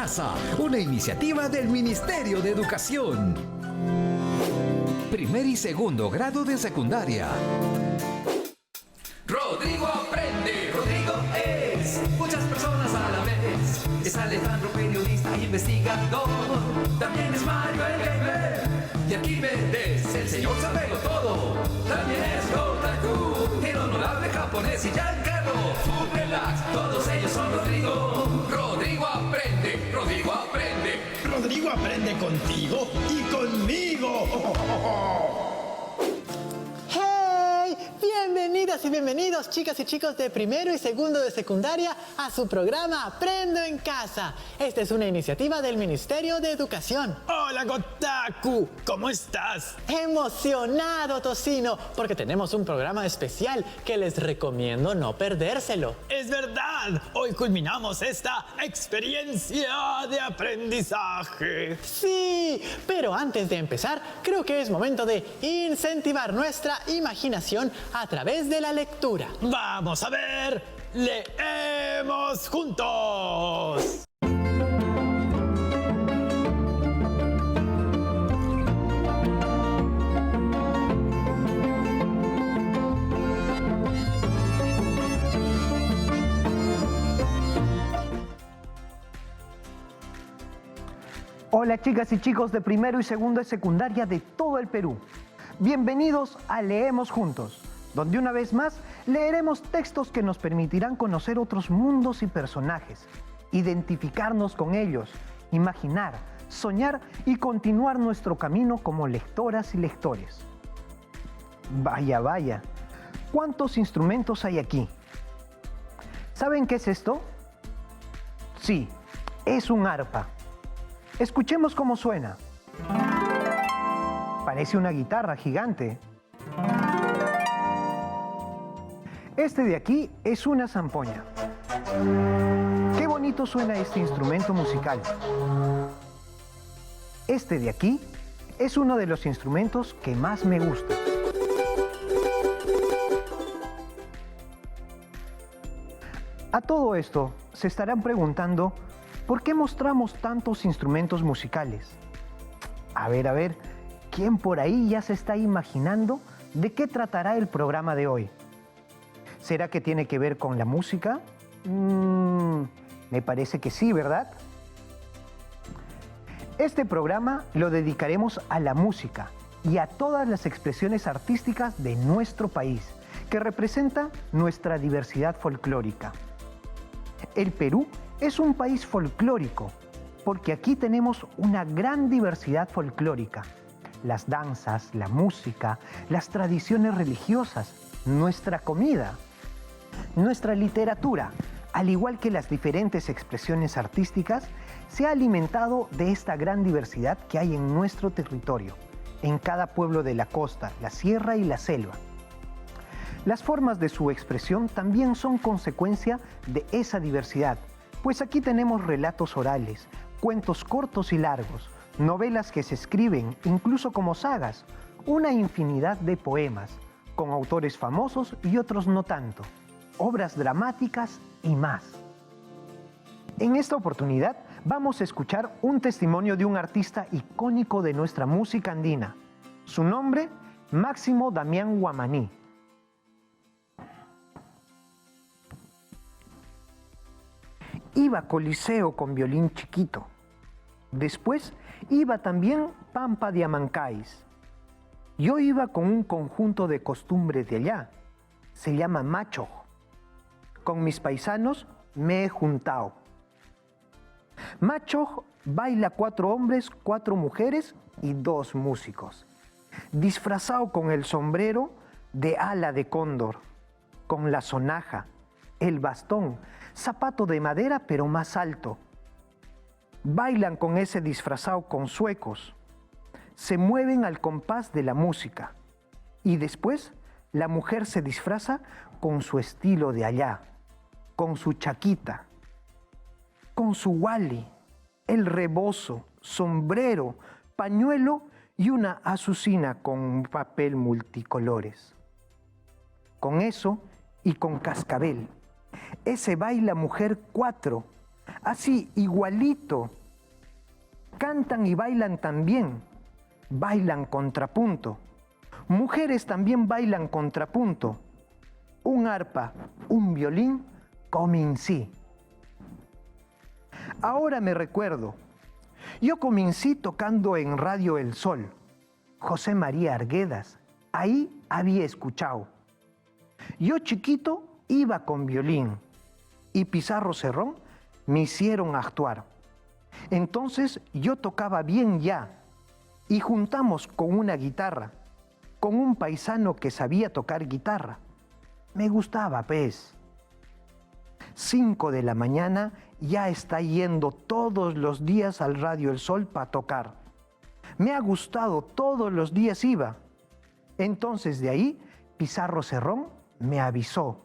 Casa, una iniciativa del Ministerio de Educación. Primer y segundo grado de secundaria. Rodrigo aprende, Rodrigo es muchas personas a la vez. Es Alejandro, periodista e investigador. También es Mario el gamer. Y Arquímedes, el señor sabelo todo. También es Gotaku, el honorable japonés y Giancarlo. Full relax, todos ellos son Rodrigo. Rodrigo aprende, Rodrigo aprende. Rodrigo aprende contigo y conmigo. Bienvenidas y bienvenidos, chicas y chicos de primero y segundo de secundaria, a su programa Aprendo en Casa. Esta es una iniciativa del Ministerio de Educación. Hola, Gotaku, ¿cómo estás? Emocionado, Tocino, porque tenemos un programa especial que les recomiendo no perdérselo. Es verdad, hoy culminamos esta experiencia de aprendizaje. Sí, pero antes de empezar, creo que es momento de incentivar nuestra imaginación a través de la lectura. Vamos a ver, leemos juntos. Hola chicas y chicos de primero y segundo de secundaria de todo el Perú. Bienvenidos a Leemos Juntos, donde una vez más leeremos textos que nos permitirán conocer otros mundos y personajes, identificarnos con ellos, imaginar, soñar y continuar nuestro camino como lectoras y lectores. Vaya, vaya, ¿cuántos instrumentos hay aquí? ¿Saben qué es esto? Sí, es un arpa. Escuchemos cómo suena. Parece una guitarra gigante. Este de aquí es una zampoña. Qué bonito suena este instrumento musical. Este de aquí es uno de los instrumentos que más me gusta. A todo esto se estarán preguntando ¿por qué mostramos tantos instrumentos musicales? A ver, ¿quién por ahí ya se está imaginando de qué tratará el programa de hoy? ¿Será que tiene que ver con la música? Me parece que sí, ¿verdad? Este programa lo dedicaremos a la música y a todas las expresiones artísticas de nuestro país, que representa nuestra diversidad folclórica. El Perú es un país folclórico, porque aquí tenemos una gran diversidad folclórica. Las danzas, la música, las tradiciones religiosas, nuestra comida, nuestra literatura, al igual que las diferentes expresiones artísticas, se ha alimentado de esta gran diversidad que hay en nuestro territorio, en cada pueblo de la costa, la sierra y la selva. Las formas de su expresión también son consecuencia de esa diversidad, pues aquí tenemos relatos orales, cuentos cortos y largos, novelas que se escriben incluso como sagas, una infinidad de poemas, con autores famosos y otros no tanto, obras dramáticas y más. En esta oportunidad vamos a escuchar un testimonio de un artista icónico de nuestra música andina. Su nombre, Máximo Damián Guamaní. Iba Coliseo con violín chiquito. Después iba también Pampa de Amancáis. Yo iba con un conjunto de costumbres de allá. Se llama macho. Con mis paisanos me he juntado. Macho baila 4 hombres, 4 mujeres y 2 músicos. Disfrazado con el sombrero de ala de cóndor, con la sonaja, el bastón, zapato de madera pero más alto. Bailan con ese disfrazado con suecos. Se mueven al compás de la música. Y después la mujer se disfraza con su estilo de allá, con su chaquita, con su wali, el rebozo, sombrero, pañuelo y una azucena con papel multicolores. Con eso y con cascabel. Ese baila mujer 4, Así, igualito. Cantan y bailan también. Bailan contrapunto. Mujeres también bailan contrapunto. Un arpa, un violín, comencé. Ahora me recuerdo. Yo comencé tocando en Radio El Sol. José María Arguedas. Ahí había escuchado. Yo chiquito iba con violín y Pizarro Cerrón me hicieron actuar. Entonces yo tocaba bien ya y juntamos con una guitarra, con un paisano que sabía tocar guitarra. Me gustaba, pues. 5 de la mañana ya está yendo todos los días al Radio El Sol para tocar. Me ha gustado, todos los días iba. Entonces de ahí Pizarro Cerrón me avisó.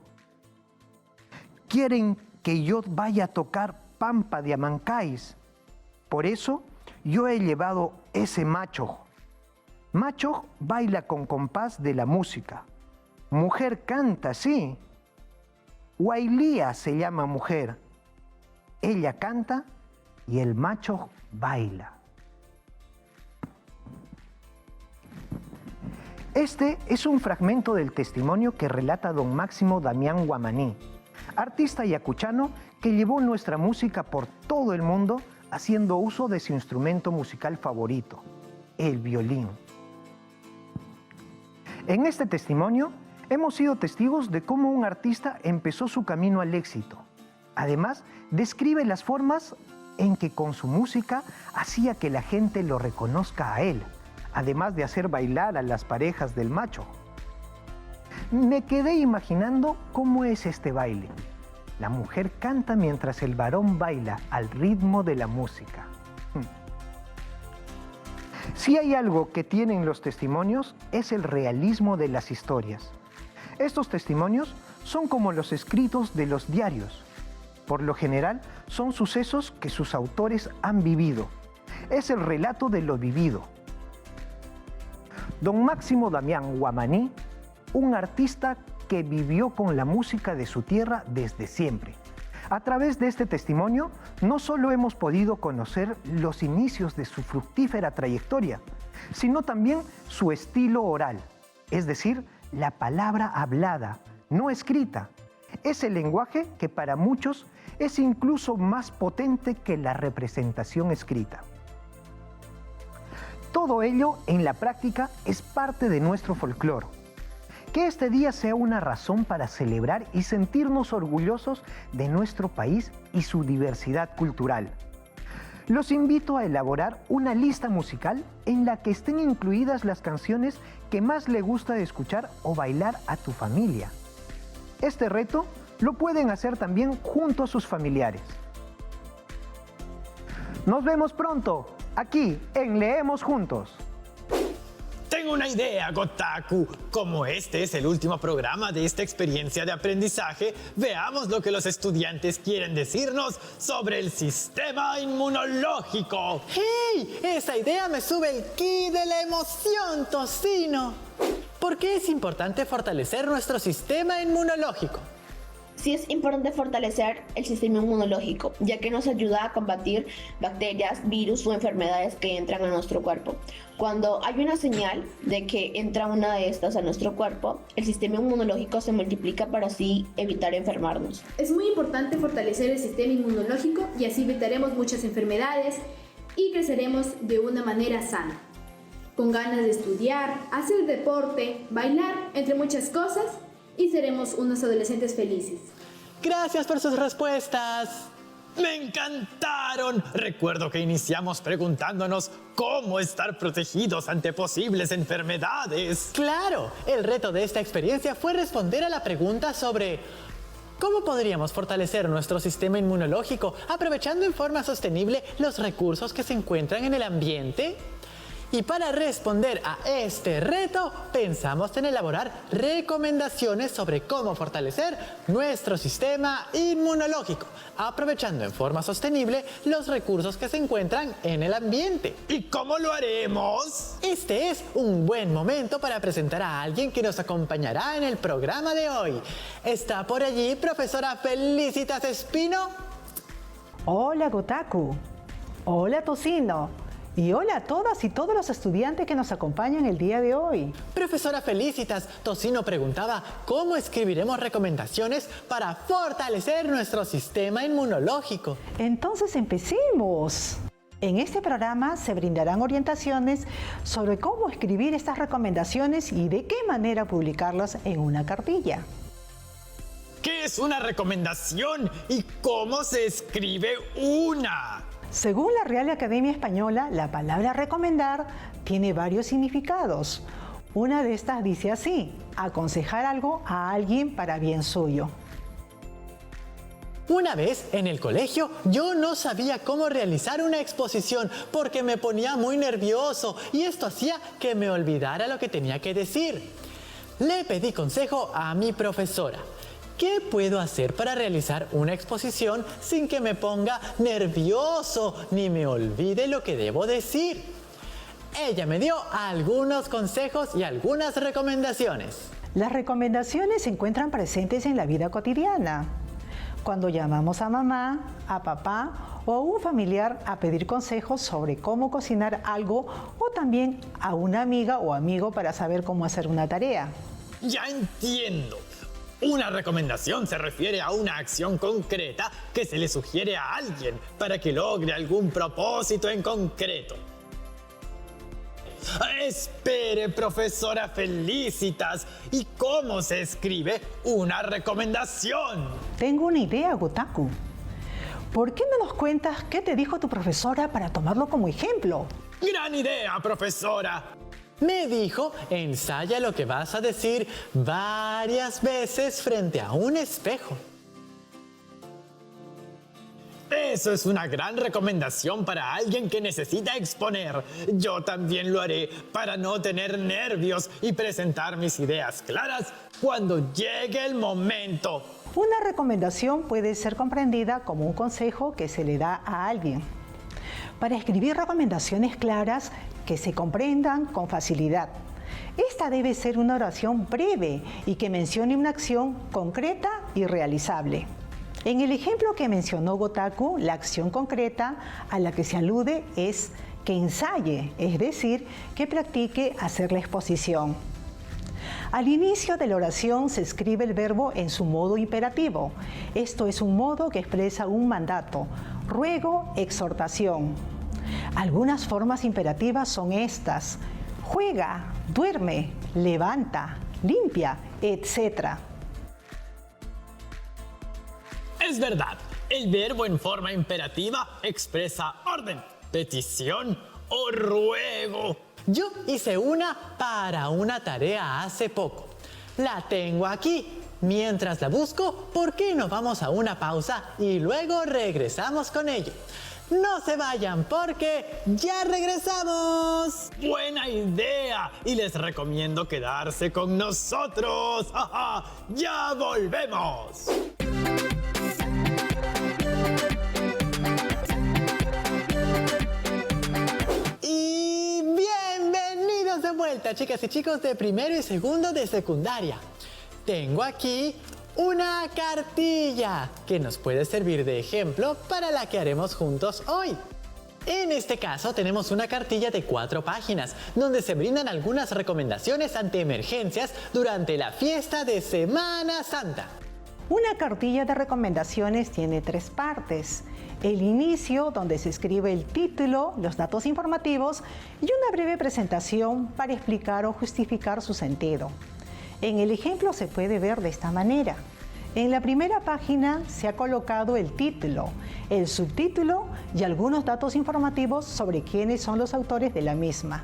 Quieren que yo vaya a tocar Pampa de Amancáis. Por eso yo he llevado ese macho. Macho baila con compás de la música. Mujer canta, sí. Huailía se llama mujer. Ella canta y el macho baila. Este es un fragmento del testimonio que relata don Máximo Damián Guamaní, artista yacuchano que llevó nuestra música por todo el mundo haciendo uso de su instrumento musical favorito, el violín. En este testimonio hemos sido testigos de cómo un artista empezó su camino al éxito. Además, describe las formas en que con su música hacía que la gente lo reconozca a él, además de hacer bailar a las parejas del macho. Me quedé imaginando cómo es este baile. La mujer canta mientras el varón baila al ritmo de la música. Si hay algo que tienen los testimonios, es el realismo de las historias. Estos testimonios son como los escritos de los diarios. Por lo general, son sucesos que sus autores han vivido. Es el relato de lo vivido. Don Máximo Damián Guamaní, un artista que vivió con la música de su tierra desde siempre. A través de este testimonio, no solo hemos podido conocer los inicios de su fructífera trayectoria, sino también su estilo oral, es decir, la palabra hablada, no escrita. Es el lenguaje que para muchos es incluso más potente que la representación escrita. Todo ello, en la práctica, es parte de nuestro folclore. Que este día sea una razón para celebrar y sentirnos orgullosos de nuestro país y su diversidad cultural. Los invito a elaborar una lista musical en la que estén incluidas las canciones que más le gusta escuchar o bailar a tu familia. Este reto lo pueden hacer también junto a sus familiares. Nos vemos pronto, aquí en Leemos Juntos. Tengo una idea, Gotaku. Como este es el último programa de esta experiencia de aprendizaje, veamos lo que los estudiantes quieren decirnos sobre el sistema inmunológico. ¡Hey! Esa idea me sube el ki de la emoción, Tocino. ¿Por qué es importante fortalecer nuestro sistema inmunológico? Sí es importante fortalecer el sistema inmunológico, ya que nos ayuda a combatir bacterias, virus o enfermedades que entran a nuestro cuerpo. Cuando hay una señal de que entra una de estas a nuestro cuerpo, el sistema inmunológico se multiplica para así evitar enfermarnos. Es muy importante fortalecer el sistema inmunológico y así evitaremos muchas enfermedades y creceremos de una manera sana, con ganas de estudiar, hacer deporte, bailar, entre muchas cosas, y seremos unos adolescentes felices. Gracias por sus respuestas. ¡Me encantaron! Recuerdo que iniciamos preguntándonos cómo estar protegidos ante posibles enfermedades. Claro, el reto de esta experiencia fue responder a la pregunta sobre ¿cómo podríamos fortalecer nuestro sistema inmunológico aprovechando en forma sostenible los recursos que se encuentran en el ambiente? Y para responder a este reto, pensamos en elaborar recomendaciones sobre cómo fortalecer nuestro sistema inmunológico, aprovechando en forma sostenible los recursos que se encuentran en el ambiente. ¿Y cómo lo haremos? Este es un buen momento para presentar a alguien que nos acompañará en el programa de hoy. ¿Está por allí, profesora Felicitas Espino? Hola Gotaku, hola Tocino y hola a todas y todos los estudiantes que nos acompañan el día de hoy. Profesora Felicitas, Tocino preguntaba cómo escribiremos recomendaciones para fortalecer nuestro sistema inmunológico. Entonces empecemos. En este programa se brindarán orientaciones sobre cómo escribir estas recomendaciones y de qué manera publicarlas en una cartilla. ¿Qué es una recomendación y cómo se escribe una? Según la Real Academia Española, la palabra recomendar tiene varios significados. Una de estas dice así: aconsejar algo a alguien para bien suyo. Una vez en el colegio yo no sabía cómo realizar una exposición porque me ponía muy nervioso y esto hacía que me olvidara lo que tenía que decir. Le pedí consejo a mi profesora. ¿Qué puedo hacer para realizar una exposición sin que me ponga nervioso ni me olvide lo que debo decir? Ella me dio algunos consejos y algunas recomendaciones. Las recomendaciones se encuentran presentes en la vida cotidiana. Cuando llamamos a mamá, a papá o a un familiar a pedir consejos sobre cómo cocinar algo o también a una amiga o amigo para saber cómo hacer una tarea. Ya entiendo. Una recomendación se refiere a una acción concreta que se le sugiere a alguien para que logre algún propósito en concreto. Espere, profesora Felicitas, ¿y cómo se escribe una recomendación? Tengo una idea, Gotaku. ¿Por qué no nos cuentas qué te dijo tu profesora para tomarlo como ejemplo? ¡Gran idea, profesora! Me dijo, ensaya lo que vas a decir varias veces frente a un espejo. Eso es una gran recomendación para alguien que necesita exponer. Yo también lo haré para no tener nervios y presentar mis ideas claras cuando llegue el momento. Una recomendación puede ser comprendida como un consejo que se le da a alguien. Para escribir recomendaciones claras que se comprendan con facilidad. Esta debe ser una oración breve y que mencione una acción concreta y realizable. En el ejemplo que mencionó Gotaku, la acción concreta a la que se alude es que ensaye, es decir, que practique hacer la exposición. Al inicio de la oración se escribe el verbo en su modo imperativo. Esto es un modo que expresa un mandato, ruego, exhortación. Algunas formas imperativas son estas: juega, duerme, levanta, limpia, etc. Es verdad, el verbo en forma imperativa expresa orden, petición o ruego. Yo hice una para una tarea hace poco. La tengo aquí. Mientras la busco, ¿por qué no vamos a una pausa y luego regresamos con ello? No se vayan porque ya regresamos. Buena idea y les recomiendo quedarse con nosotros. ¡Ja! ¡Ya volvemos! Y bienvenidos de vuelta, chicas y chicos de primero y segundo de secundaria. Tengo aquí una cartilla que nos puede servir de ejemplo para la que haremos juntos hoy. En este caso tenemos una cartilla de 4 páginas donde se brindan algunas recomendaciones ante emergencias durante la fiesta de Semana Santa. Una cartilla de recomendaciones tiene 3 partes. El inicio, donde se escribe el título, los datos informativos y una breve presentación para explicar o justificar su sentido. En el ejemplo se puede ver de esta manera. En la primera página se ha colocado el título, el subtítulo y algunos datos informativos sobre quiénes son los autores de la misma.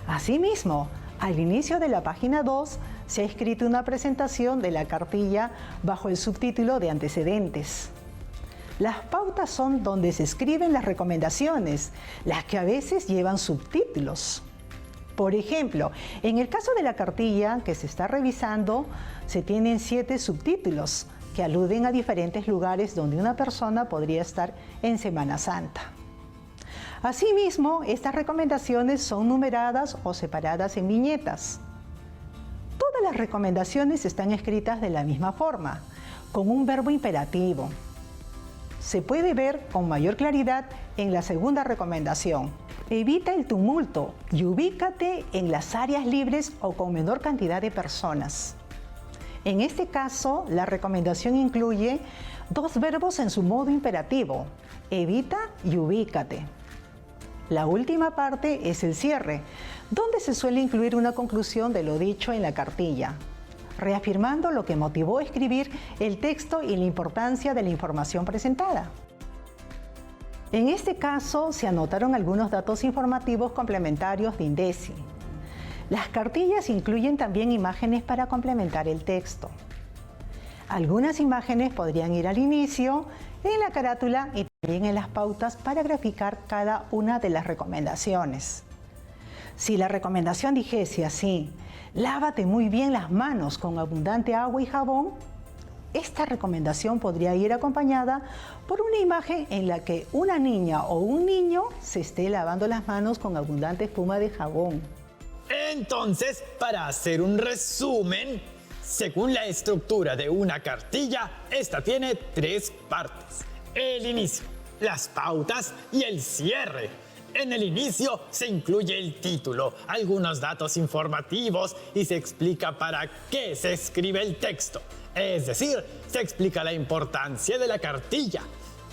Asimismo, al inicio de la página 2 se ha escrito una presentación de la cartilla bajo el subtítulo de antecedentes. Las pautas son donde se escriben las recomendaciones, las que a veces llevan subtítulos. Por ejemplo, en el caso de la cartilla que se está revisando, se tienen 7 subtítulos que aluden a diferentes lugares donde una persona podría estar en Semana Santa. Asimismo, estas recomendaciones son numeradas o separadas en viñetas. Todas las recomendaciones están escritas de la misma forma, con un verbo imperativo. se puede ver con mayor claridad en la segunda recomendación. Evita el tumulto y ubícate en las áreas libres o con menor cantidad de personas. En este caso, la recomendación incluye dos verbos en su modo imperativo: evita y ubícate. La última parte es el cierre, donde se suele incluir una conclusión de lo dicho en la cartilla, reafirmando lo que motivó a escribir el texto y la importancia de la información presentada. En este caso, se anotaron algunos datos informativos complementarios de INDECI. Las cartillas incluyen también imágenes para complementar el texto. Algunas imágenes podrían ir al inicio, en la carátula y también en las pautas para graficar cada una de las recomendaciones. Si la recomendación dijese así: lávate muy bien las manos con abundante agua y jabón, esta recomendación podría ir acompañada por una imagen en la que una niña o un niño se esté lavando las manos con abundante espuma de jabón. Entonces, para hacer un resumen, según la estructura de una cartilla, esta tiene 3 partes: el inicio, las pautas y el cierre. En el inicio se incluye el título, algunos datos informativos y se explica para qué se escribe el texto. Es decir, se explica la importancia de la cartilla.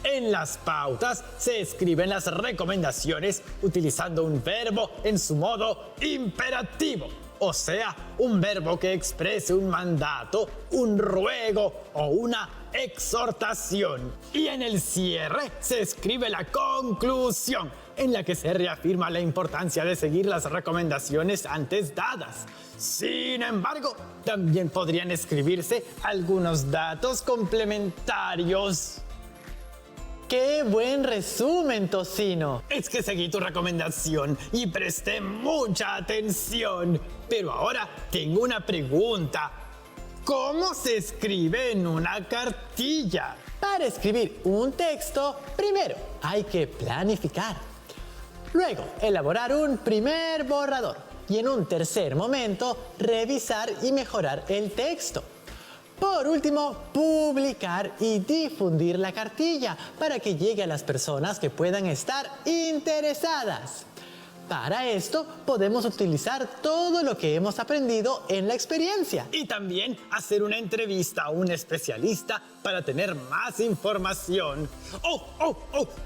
En las pautas se escriben las recomendaciones utilizando un verbo en su modo imperativo, o sea, un verbo que exprese un mandato, un ruego o una exhortación. Y en el cierre se escribe la conclusión, en la que se reafirma la importancia de seguir las recomendaciones antes dadas. Sin embargo, también podrían escribirse algunos datos complementarios. ¡Qué buen resumen, Tocino! Es que seguí tu recomendación y presté mucha atención. Pero ahora tengo una pregunta. ¿Cómo se escribe en una cartilla? Para escribir un texto, primero hay que planificar. Luego, elaborar un primer borrador. Y en un tercer momento, revisar y mejorar el texto. Por último, publicar y difundir la cartilla para que llegue a las personas que puedan estar interesadas. Para esto, podemos utilizar todo lo que hemos aprendido en la experiencia. Y también hacer una entrevista a un especialista para tener más información. ¡Oh!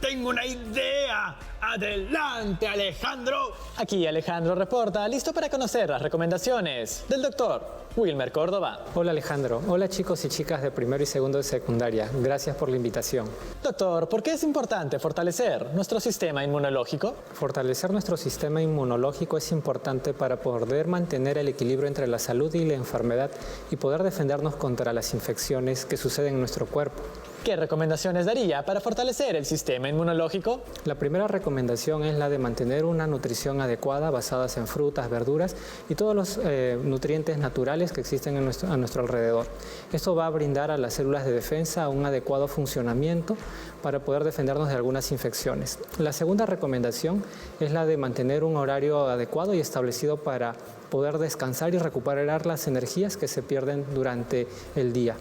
¡Tengo una idea! ¡Adelante, Alejandro! Aquí Alejandro reporta, listo para conocer las recomendaciones del doctor Wilmer Córdoba. Hola Alejandro, hola chicos y chicas de primero y segundo de secundaria, gracias por la invitación. Doctor, ¿por qué es importante fortalecer nuestro sistema inmunológico? Fortalecer nuestro sistema inmunológico es importante para poder mantener el equilibrio entre la salud y la enfermedad y poder defendernos contra las infecciones que suceden en nuestro cuerpo. ¿Qué recomendaciones daría para fortalecer el sistema inmunológico? La primera recomendación es la de mantener una nutrición adecuada basadas en frutas, verduras y todos los nutrientes naturales que existen a nuestro alrededor. Esto va a brindar a las células de defensa un adecuado funcionamiento para poder defendernos de algunas infecciones. La segunda recomendación es la de mantener un horario adecuado y establecido para poder descansar y recuperar las energías que se pierden durante el día,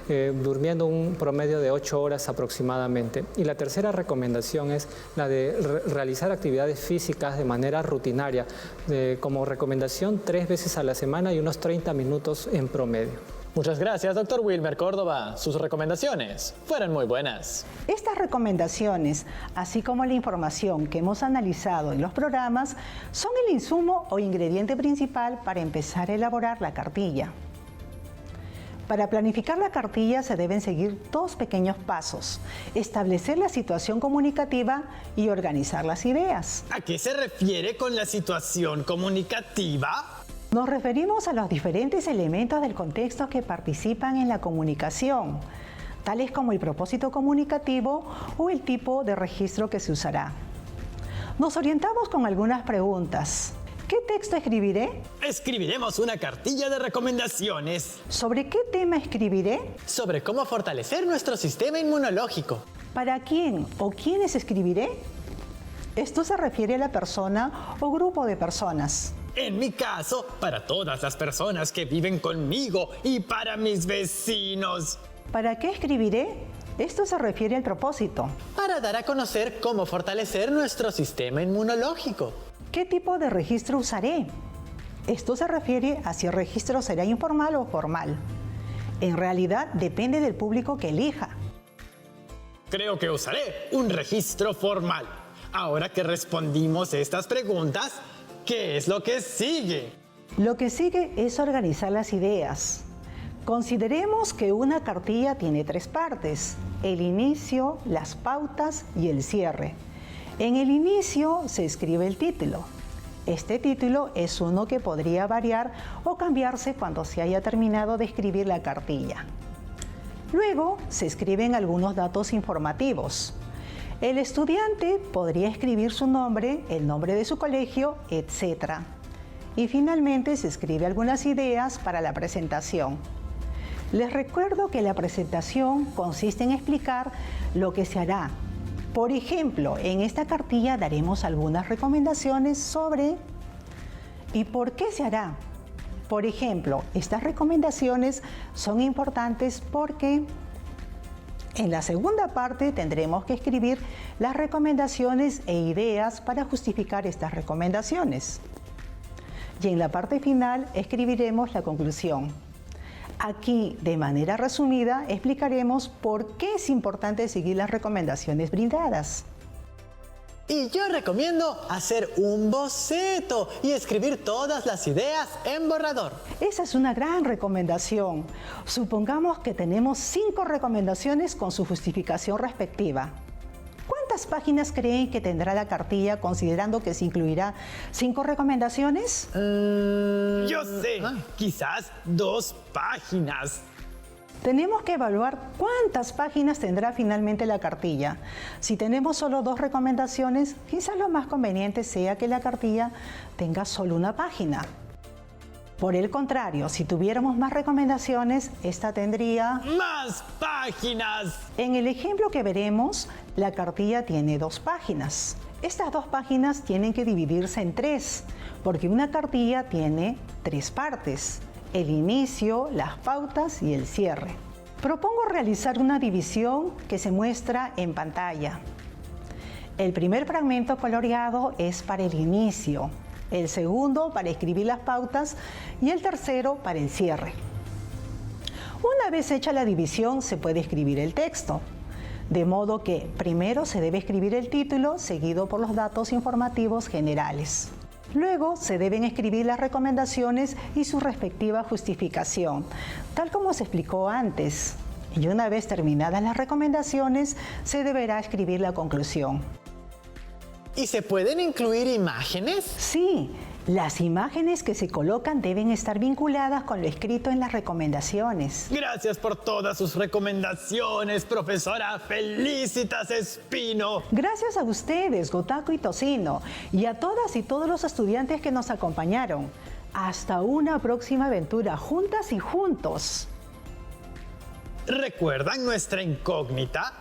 durmiendo un promedio de 8 horas aproximadamente. Y la tercera recomendación es la de realizar actividades físicas de manera rutinaria, como recomendación 3 veces a la semana y unos 30 minutos en promedio. Muchas gracias, doctor Wilmer Córdoba. Sus recomendaciones fueron muy buenas. Estas recomendaciones, así como la información que hemos analizado en los programas, son el insumo o ingrediente principal para empezar a elaborar la cartilla. Para planificar la cartilla se deben seguir 2 pequeños pasos: establecer la situación comunicativa y organizar las ideas. ¿A qué se refiere con la situación comunicativa? Nos referimos a los diferentes elementos del contexto que participan en la comunicación, tales como el propósito comunicativo o el tipo de registro que se usará. Nos orientamos con algunas preguntas. ¿Qué texto escribiré? Escribiremos una cartilla de recomendaciones. ¿Sobre qué tema escribiré? Sobre cómo fortalecer nuestro sistema inmunológico. ¿Para quién o quiénes escribiré? Esto se refiere a la persona o grupo de personas. En mi caso, para todas las personas que viven conmigo y para mis vecinos. ¿Para qué escribiré? Esto se refiere al propósito. Para dar a conocer cómo fortalecer nuestro sistema inmunológico. ¿Qué tipo de registro usaré? Esto se refiere a si el registro será informal o formal. En realidad depende del público que elija. Creo que usaré un registro formal. Ahora que respondimos estas preguntas, ¿qué es lo que sigue? Lo que sigue es organizar las ideas. Consideremos que una cartilla tiene 3 partes: el inicio, las pautas y el cierre. En el inicio se escribe el título. Este título es uno que podría variar o cambiarse cuando se haya terminado de escribir la cartilla. Luego se escriben algunos datos informativos. El estudiante podría escribir su nombre, el nombre de su colegio, etc. Y finalmente se escribe algunas ideas para la presentación. Les recuerdo que la presentación consiste en explicar lo que se hará. Por ejemplo, en esta cartilla daremos algunas recomendaciones sobre ¿y por qué se hará? Por ejemplo, estas recomendaciones son importantes porque en la segunda parte tendremos que escribir las recomendaciones e ideas para justificar estas recomendaciones. Y en la parte final escribiremos la conclusión. Aquí, de manera resumida, explicaremos por qué es importante seguir las recomendaciones brindadas. Y yo recomiendo hacer un boceto y escribir todas las ideas en borrador. Esa es una gran recomendación. Supongamos que tenemos 5 recomendaciones con su justificación respectiva. ¿Cuántas páginas creen que tendrá la cartilla considerando que se incluirá 5 recomendaciones? Yo sé, quizás 2 páginas. Tenemos que evaluar cuántas páginas tendrá finalmente la cartilla. Si tenemos solo 2 recomendaciones, quizás lo más conveniente sea que la cartilla tenga solo una página. Por el contrario, si tuviéramos más recomendaciones, esta tendría ¡más páginas! En el ejemplo que veremos, la cartilla tiene 2 páginas. Estas 2 páginas tienen que dividirse en 3, porque una cartilla tiene 3 partes: el inicio, las pautas y el cierre. Propongo realizar una división que se muestra en pantalla. El primer fragmento coloreado es para el inicio, el segundo para escribir las pautas y el tercero para el cierre. Una vez hecha la división, se puede escribir el texto, de modo que primero se debe escribir el título, seguido por los datos informativos generales. Luego se deben escribir las recomendaciones y su respectiva justificación, tal como se explicó antes. Y una vez terminadas las recomendaciones, se deberá escribir la conclusión. ¿Y se pueden incluir imágenes? Sí, las imágenes que se colocan deben estar vinculadas con lo escrito en las recomendaciones. Gracias por todas sus recomendaciones, profesora Felicitas Espino. Gracias a ustedes, Gotaku y Tocino, y a todas y todos los estudiantes que nos acompañaron. Hasta una próxima aventura, juntas y juntos. ¿Recuerdan nuestra incógnita?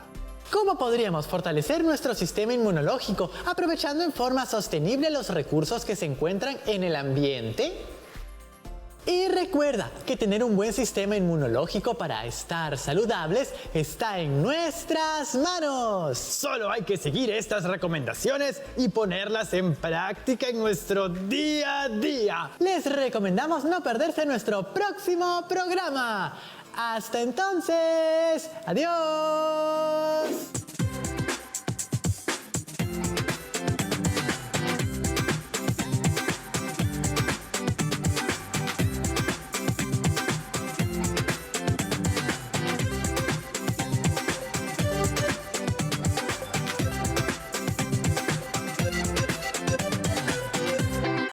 ¿Cómo podríamos fortalecer nuestro sistema inmunológico aprovechando en forma sostenible los recursos que se encuentran en el ambiente? Y recuerda que tener un buen sistema inmunológico para estar saludables está en nuestras manos. Solo hay que seguir estas recomendaciones y ponerlas en práctica en nuestro día a día. Les recomendamos no perderse nuestro próximo programa. Hasta entonces, adiós.